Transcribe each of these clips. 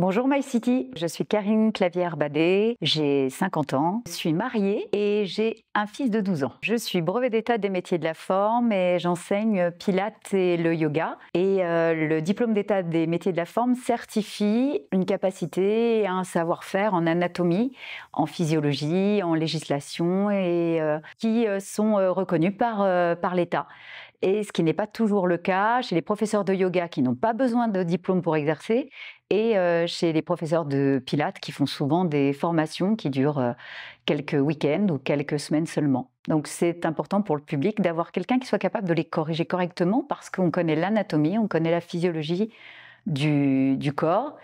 Bonjour MyCity, je suis Karine Clavière-Badé, j'ai 50 ans, je suis mariée et j'ai un fils de 12 ans. Je suis brevet d'état des métiers de la forme et j'enseigne Pilates et le yoga. Et le diplôme d'état des métiers de la forme certifie une capacité et un savoir-faire en anatomie, en physiologie, en législation et qui sont reconnus par l'État. Et ce qui n'est pas toujours le cas chez les professeurs de yoga qui n'ont pas besoin de diplôme pour exercer et chez les professeurs de pilates qui font souvent des formations qui durent, quelques week-ends ou quelques semaines seulement. Donc c'est important pour le public d'avoir quelqu'un qui soit capable de les corriger correctement parce qu'on connaît l'anatomie, on connaît la physiologie du corps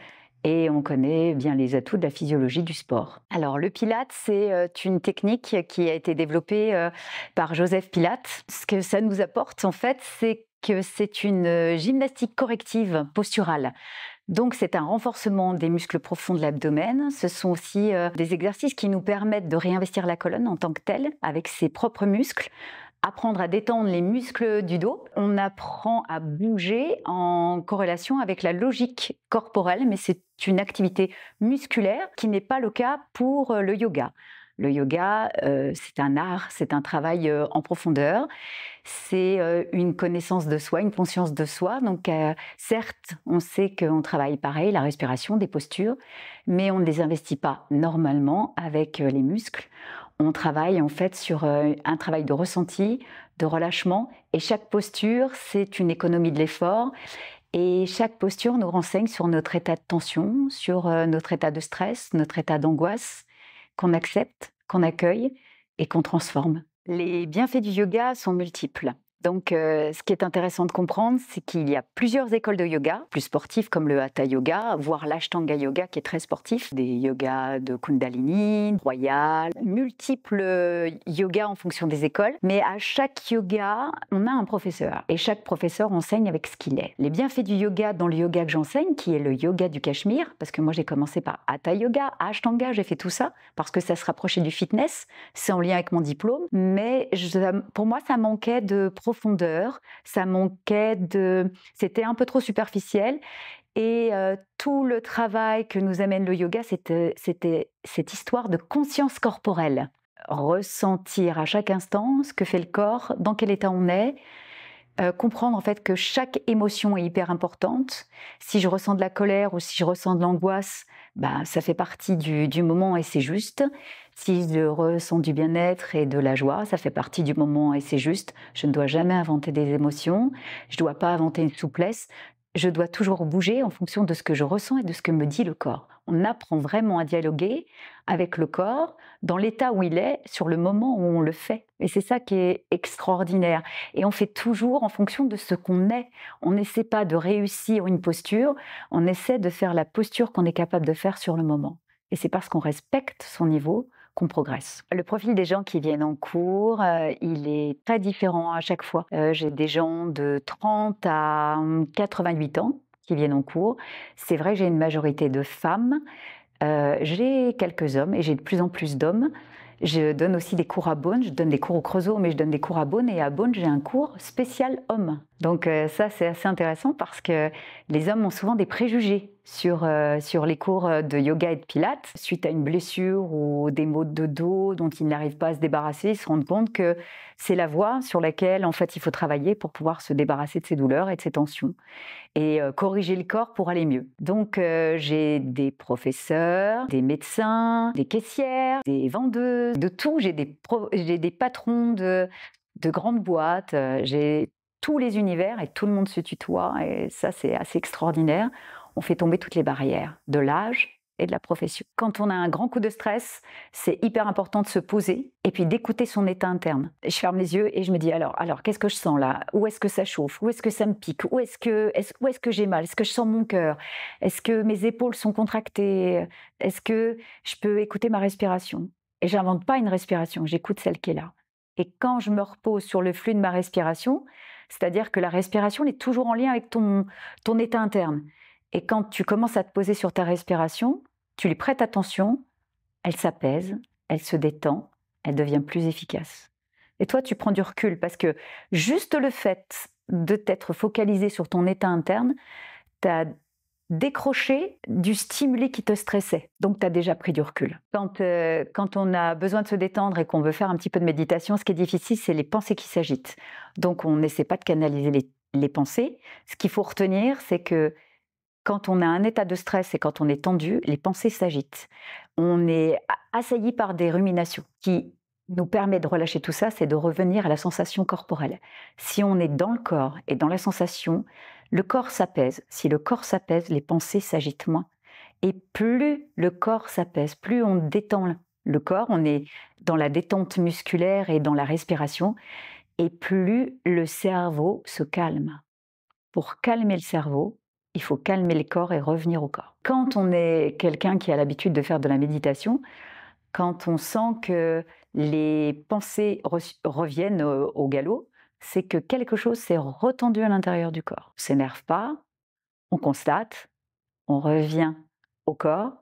et on connaît bien les atouts de la physiologie du sport. Alors le Pilate, c'est une technique qui a été développée par Joseph Pilate. Ce que ça nous apporte en fait, c'est que c'est une gymnastique corrective posturale. Donc c'est un renforcement des muscles profonds de l'abdomen. Ce sont aussi des exercices qui nous permettent de réinvestir la colonne en tant que telle, avec ses propres muscles, apprendre à détendre les muscles du dos. On apprend à bouger en corrélation avec la logique corporelle, mais c'est une activité musculaire qui n'est pas le cas pour le yoga. Le yoga, c'est un art, c'est un travail en profondeur, c'est une connaissance de soi, une conscience de soi. Donc certes, on sait qu'on travaille pareil, la respiration, des postures, mais on ne les investit pas normalement avec les muscles. On travaille en fait sur un travail de ressenti, de relâchement, et chaque posture, c'est une économie de l'effort. Et chaque posture nous renseigne sur notre état de tension, sur notre état de stress, notre état d'angoisse, qu'on accepte, qu'on accueille et qu'on transforme. Les bienfaits du yoga sont multiples. Donc, ce qui est intéressant de comprendre, c'est qu'il y a plusieurs écoles de yoga, plus sportives comme le Hatha Yoga, voire l'Ashtanga Yoga qui est très sportif, des yogas de Kundalini, Royal, multiples yogas en fonction des écoles. Mais à chaque yoga, on a un professeur et chaque professeur enseigne avec ce qu'il est. Les bienfaits du yoga dans le yoga que j'enseigne, qui est le yoga du Cachemire, parce que moi j'ai commencé par Hatha Yoga, Ashtanga, j'ai fait tout ça parce que ça se rapprochait du fitness, c'est en lien avec mon diplôme, mais pour moi ça manquait de profondeur, ça manquait de... C'était un peu trop superficiel et tout le travail que nous amène le yoga, c'était cette histoire de conscience corporelle. Ressentir à chaque instant ce que fait le corps, dans quel état on est, comprendre en fait que chaque émotion est hyper importante. Si je ressens de la colère ou si je ressens de l'angoisse, bah, ça fait partie du moment et c'est juste. Si je ressens du bien-être et de la joie, ça fait partie du moment et c'est juste. Je ne dois jamais inventer des émotions, je ne dois pas inventer une souplesse, je dois toujours bouger en fonction de ce que je ressens et de ce que me dit le corps. On apprend vraiment à dialoguer avec le corps dans l'état où il est, sur le moment où on le fait. Et c'est ça qui est extraordinaire. Et on fait toujours en fonction de ce qu'on est. On n'essaie pas de réussir une posture, on essaie de faire la posture qu'on est capable de faire sur le moment. Et c'est parce qu'on respecte son niveau qu'on progresse. Le profil des gens qui viennent en cours, il est très différent à chaque fois. J'ai des gens de 30 à 88 ans qui viennent en cours. C'est vrai que j'ai une majorité de femmes. J'ai quelques hommes et j'ai de plus en plus d'hommes. Je donne aussi des cours à Beaune, je donne des cours au Creusot, mais je donne des cours à Beaune et à Beaune, j'ai un cours spécial hommes. Donc ça, c'est assez intéressant parce que les hommes ont souvent des préjugés sur les cours de yoga et de pilates. Suite à une blessure ou des maux de dos dont ils n'arrivent pas à se débarrasser, ils se rendent compte que c'est la voie sur laquelle en fait il faut travailler pour pouvoir se débarrasser de ces douleurs et de ces tensions et corriger le corps pour aller mieux. Donc j'ai des professeurs, des médecins, des caissières, des vendeuses, de tout. J'ai des patrons de grandes boîtes, j'ai tous les univers et tout le monde se tutoie et ça c'est assez extraordinaire. On fait tomber toutes les barrières de l'âge et de la profession. Quand on a un grand coup de stress, c'est hyper important de se poser et puis d'écouter son état interne. Je ferme les yeux et je me dis alors qu'est-ce que je sens là? Où est-ce que ça chauffe? Où est-ce que ça me pique? Où est-ce que j'ai mal? Est-ce que je sens mon cœur? Est-ce que mes épaules sont contractées? Est-ce que je peux écouter ma respiration? Et j'invente pas une respiration, j'écoute celle qui est là. Et quand je me repose sur le flux de ma respiration, c'est-à-dire que la respiration elle est toujours en lien avec ton état interne. Et quand tu commences à te poser sur ta respiration, tu lui prêtes attention, elle s'apaise, elle se détend, elle devient plus efficace. Et toi, tu prends du recul parce que juste le fait de t'être focalisé sur ton état interne, tu as décrocher du stimuli qui te stressait. Donc, tu as déjà pris du recul. Quand on a besoin de se détendre et qu'on veut faire un petit peu de méditation, ce qui est difficile, c'est les pensées qui s'agitent. Donc, on n'essaie pas de canaliser les pensées. Ce qu'il faut retenir, c'est que quand on a un état de stress et quand on est tendu, les pensées s'agitent. On est assailli par des ruminations. Ce qui nous permet de relâcher tout ça, c'est de revenir à la sensation corporelle. Si on est dans le corps et dans la sensation, le corps s'apaise. Si le corps s'apaise, les pensées s'agitent moins. Et plus le corps s'apaise, plus on détend le corps, on est dans la détente musculaire et dans la respiration, et plus le cerveau se calme. Pour calmer le cerveau, il faut calmer le corps et revenir au corps. Quand on est quelqu'un qui a l'habitude de faire de la méditation, quand on sent que les pensées reviennent au galop, c'est que quelque chose s'est retendu à l'intérieur du corps. On ne s'énerve pas, on constate, on revient au corps,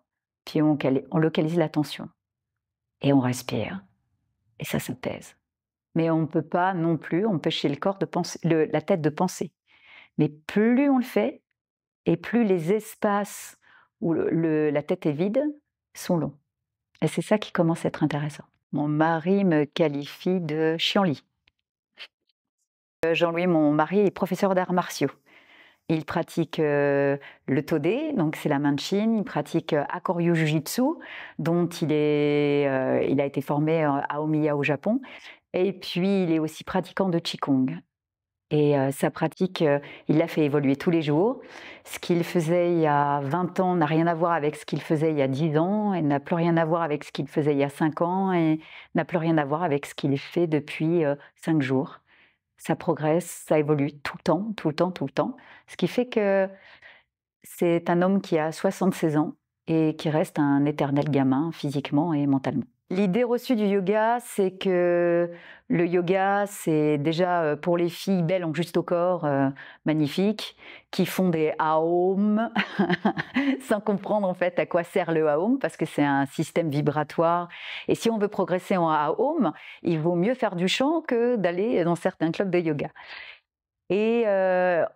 puis on localise l'attention. Et on respire. Et ça s'apaise. Mais on ne peut pas non plus empêcher le corps de penser, la tête de penser. Mais plus on le fait, et plus les espaces où la tête est vide sont longs. Et c'est ça qui commence à être intéressant. Mon mari me qualifie de chiant-lit. Jean-Louis, mon mari, est professeur d'arts martiaux. Il pratique le Todé, donc c'est la main de Chine. Il pratique Akoryu Jujitsu, dont il a été formé à Omiya au Japon. Et puis, il est aussi pratiquant de Qigong. Et sa pratique, il l'a fait évoluer tous les jours. Ce qu'il faisait il y a 20 ans n'a rien à voir avec ce qu'il faisait il y a 10 ans, et n'a plus rien à voir avec ce qu'il faisait il y a 5 ans, et n'a plus rien à voir avec ce qu'il fait depuis 5 jours. Ça progresse, ça évolue tout le temps, tout le temps, tout le temps. Ce qui fait que c'est un homme qui a 76 ans et qui reste un éternel gamin physiquement et mentalement. L'idée reçue du yoga, c'est que le yoga, c'est déjà pour les filles belles en juste au corps, magnifiques, qui font des Aum, sans comprendre en fait à quoi sert le Aum, parce que c'est un système vibratoire. Et si on veut progresser en Aum, il vaut mieux faire du chant que d'aller dans certains clubs de yoga. Et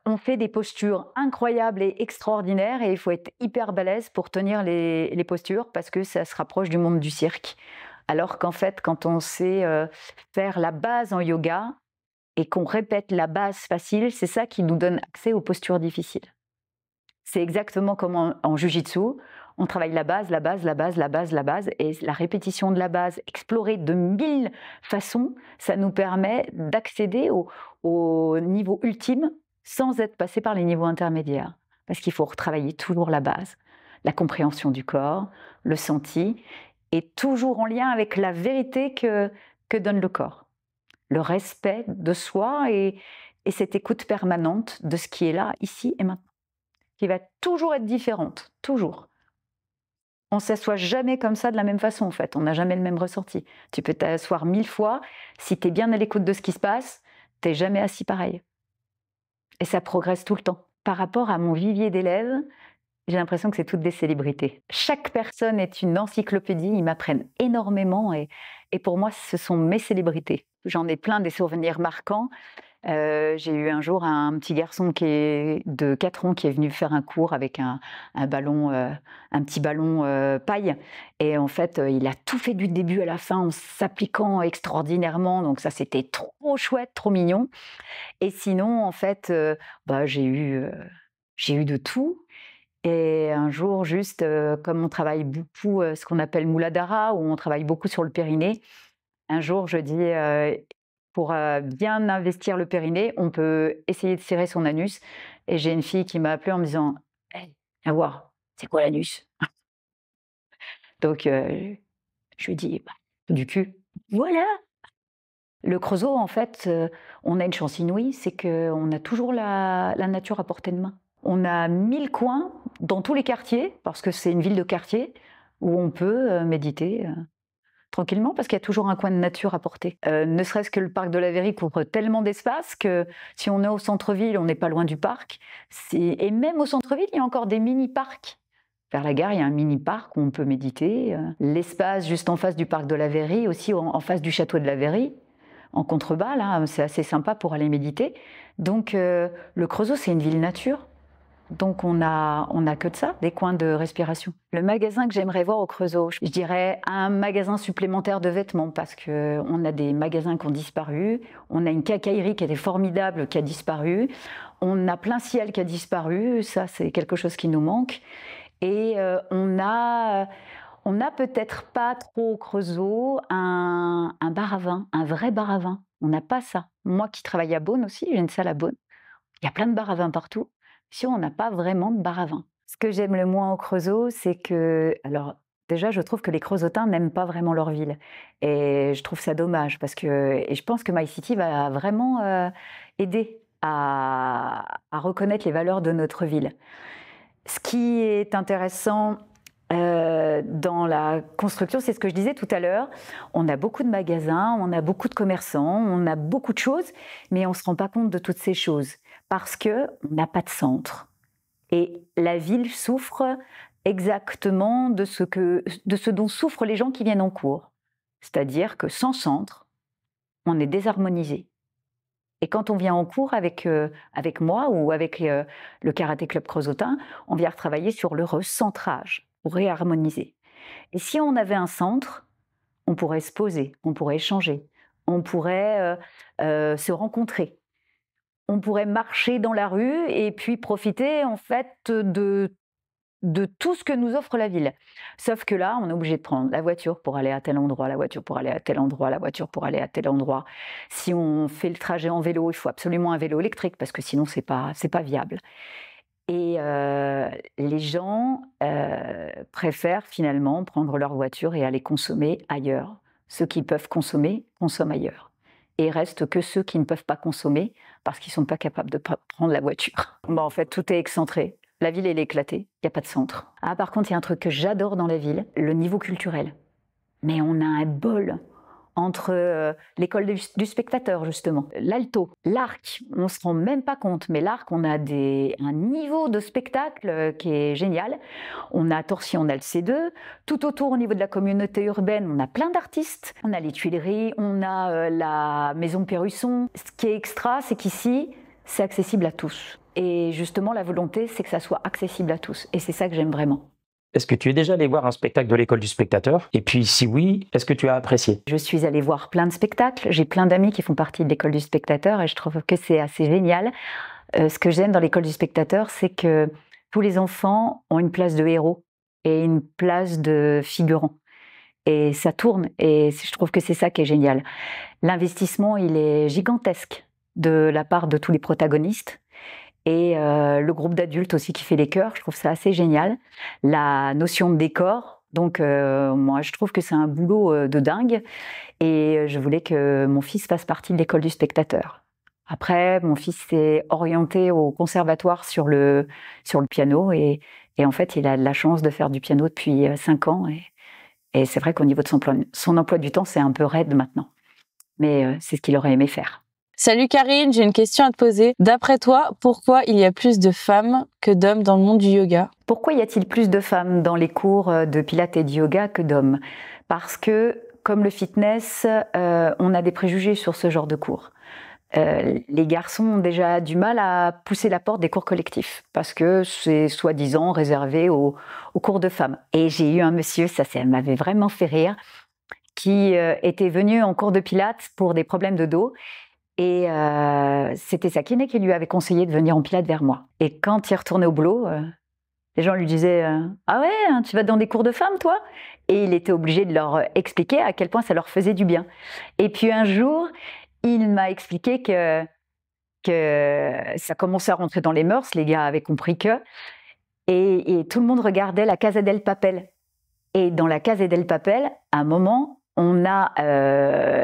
on fait des postures incroyables et extraordinaires, et il faut être hyper balèze pour tenir les postures, parce que ça se rapproche du monde du cirque. Alors qu'en fait, quand on sait faire la base en yoga et qu'on répète la base facile, c'est ça qui nous donne accès aux postures difficiles. C'est exactement comme en Jiu-Jitsu, on travaille la base, la base, la base, la base, la base, et la répétition de la base, explorée de 1000 façons, ça nous permet d'accéder au niveau ultime sans être passé par les niveaux intermédiaires. Parce qu'il faut retravailler toujours la base, la compréhension du corps, le senti, et toujours en lien avec la vérité que donne le corps. Le respect de soi et cette écoute permanente de ce qui est là, ici et maintenant, qui va toujours être différente, toujours. On ne s'assoit jamais comme ça de la même façon, en fait. On n'a jamais le même ressenti. Tu peux t'asseoir 1000 fois. Si tu es bien à l'écoute de ce qui se passe, tu n'es jamais assis pareil. Et ça progresse tout le temps. Par rapport à mon vivier d'élèves, j'ai l'impression que c'est toutes des célébrités. Chaque personne est une encyclopédie. Ils m'apprennent énormément. Et pour moi, ce sont mes célébrités. J'en ai plein des souvenirs marquants. J'ai eu un jour un petit garçon de 4 ans qui est venu faire un cours avec un ballon, un petit ballon paille. Et en fait, il a tout fait du début à la fin en s'appliquant extraordinairement. Donc ça, c'était trop chouette, trop mignon. Et sinon, en fait, j'ai eu de tout. Et un jour, juste comme on travaille beaucoup ce qu'on appelle Muladhara, où on travaille beaucoup sur le périnée, un jour, je dis pour bien investir le périnée, on peut essayer de serrer son anus. Et j'ai une fille qui m'a appelée en me disant hey, « viens voir, c'est quoi l'anus ?» Donc, je lui dis bah, « du cul. » Voilà. Le Creusot, en fait, on a une chance inouïe, c'est qu'on a toujours la nature à portée de main. On a 1000 coins dans tous les quartiers, parce que c'est une ville de quartier, où on peut méditer tranquillement, parce qu'il y a toujours un coin de nature à portée. Ne serait-ce que le parc de la Verrie couvre tellement d'espace que si on est au centre-ville, on n'est pas loin du parc. Et même au centre-ville, il y a encore des mini-parcs. Vers la gare, il y a un mini-parc où on peut méditer. L'espace juste en face du parc de la Verrie, aussi en face du château de la Verrie, en contrebas, là, c'est assez sympa pour aller méditer. Donc, le Creusot, c'est une ville nature. Donc on a que de ça, des coins de respiration. Le magasin que j'aimerais voir au Creusot, je dirais un magasin supplémentaire de vêtements parce qu'on a des magasins qui ont disparu, on a une quincaillerie qui était formidable qui a disparu, on a plein ciel qui a disparu, ça c'est quelque chose qui nous manque. Et on a peut-être pas trop au Creusot un bar à vin, un vrai bar à vin. On n'a pas ça. Moi qui travaille à Beaune aussi, j'ai une salle à Beaune. Il y a plein de bars à vin partout. Ici, on n'a pas vraiment de bar à vin. Ce que j'aime le moins au Creusot, c'est que, alors déjà, je trouve que les Creusotins n'aiment pas vraiment leur ville. Et je trouve ça dommage parce que, et je pense que MyCity va vraiment aider à reconnaître les valeurs de notre ville. Ce qui est intéressant dans la construction, c'est ce que je disais tout à l'heure, on a beaucoup de magasins, on a beaucoup de commerçants, on a beaucoup de choses, mais on ne se rend pas compte de toutes ces choses parce qu'on n'a pas de centre. Et la ville souffre exactement de ce dont souffrent les gens qui viennent en cours. C'est-à-dire que sans centre, on est désharmonisé. Et quand on vient en cours avec moi ou avec le Karaté Club Creusotin, on vient travailler sur le recentrage pour réharmoniser. Et si on avait un centre, on pourrait se poser, on pourrait échanger, on pourrait se rencontrer, on pourrait marcher dans la rue et puis profiter en fait de tout ce que nous offre la ville. Sauf que là, on est obligé de prendre la voiture pour aller à tel endroit, la voiture pour aller à tel endroit, la voiture pour aller à tel endroit. Si on fait le trajet en vélo, il faut absolument un vélo électrique parce que sinon, c'est pas viable. Et les gens préfèrent finalement prendre leur voiture et aller consommer ailleurs. Ceux qui peuvent consommer, consomment ailleurs. Et il reste que ceux qui ne peuvent pas consommer parce qu'ils ne sont pas capables de prendre la voiture. Bon, en fait, tout est excentré. La ville, elle est éclatée, il n'y a pas de centre. Ah, par contre, il y a un truc que j'adore dans la ville, le niveau culturel. Mais on a un bol entre l'école du spectateur, justement, l'alto, l'arc, on ne se rend même pas compte, mais l'arc, on a un niveau de spectacle qui est génial. On a Torcy, on a le C2. Tout autour, au niveau de la communauté urbaine, on a plein d'artistes. On a les Tuileries, on a la Maison Pérusson. Ce qui est extra, c'est qu'ici, c'est accessible à tous. Et justement, la volonté, c'est que ça soit accessible à tous. Et c'est ça que j'aime vraiment. Est-ce que tu es déjà allé voir un spectacle de l'école du spectateur? Et puis si oui, est-ce que tu as apprécié? Je suis allée voir plein de spectacles. J'ai plein d'amis qui font partie de l'école du spectateur et je trouve que c'est assez génial. Ce que j'aime dans l'école du spectateur, c'est que tous les enfants ont une place de héros et une place de figurant. Et ça tourne et je trouve que c'est ça qui est génial. L'investissement, il est gigantesque de la part de tous les protagonistes. Et le groupe d'adultes aussi qui fait les chœurs, je trouve ça assez génial. La notion de décor, donc moi je trouve que c'est un boulot de dingue. Et je voulais que mon fils fasse partie de l'école du spectateur. Après, mon fils s'est orienté au conservatoire sur le piano et en fait, il a de la chance de faire du piano depuis 5 ans. Et c'est vrai qu'au niveau de son emploi du temps, c'est un peu raide maintenant. Mais c'est ce qu'il aurait aimé faire. Salut Karine, j'ai une question à te poser. D'après toi, pourquoi il y a plus de femmes que d'hommes dans le monde du yoga? Pourquoi y a-t-il plus de femmes dans les cours de pilates et de yoga que d'hommes? Parce que, comme le fitness, on a des préjugés sur ce genre de cours. Les garçons ont déjà du mal à pousser la porte des cours collectifs parce que c'est soi-disant réservé aux cours de femmes. Et j'ai eu un monsieur, ça m'avait vraiment fait rire, qui était venu en cours de pilates pour des problèmes de dos. Et c'était sa kiné qui lui avait conseillé de venir en pilates vers moi. Et quand il retournait au boulot, les gens lui disaient « Ah ouais, tu vas dans des cours de femmes, toi ?» Et il était obligé de leur expliquer à quel point ça leur faisait du bien. Et puis un jour, il m'a expliqué que ça commençait à rentrer dans les mœurs, les gars avaient compris que... Et tout le monde regardait la Casa del Papel. Et dans la Casa del Papel, à un moment... on a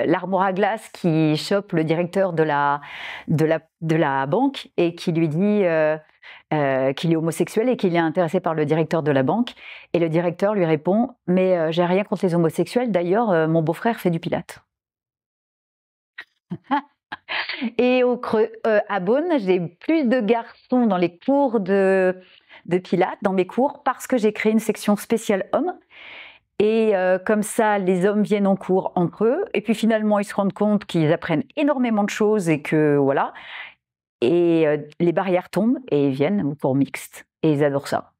l'armoire à glace qui chope le directeur de la banque et qui lui dit qu'il est homosexuel et qu'il est intéressé par le directeur de la banque. Et le directeur lui répond « Mais j'ai rien contre les homosexuels, d'ailleurs, mon beau-frère fait du pilate. » Et à Beaune, j'ai plus de garçons dans les cours de pilates, dans mes cours, parce que j'ai créé une section spéciale hommes. Et comme ça, les hommes viennent en cours entre eux, et puis finalement, ils se rendent compte qu'ils apprennent énormément de choses et que voilà. Et les barrières tombent et ils viennent au cours mixte. Et ils adorent ça.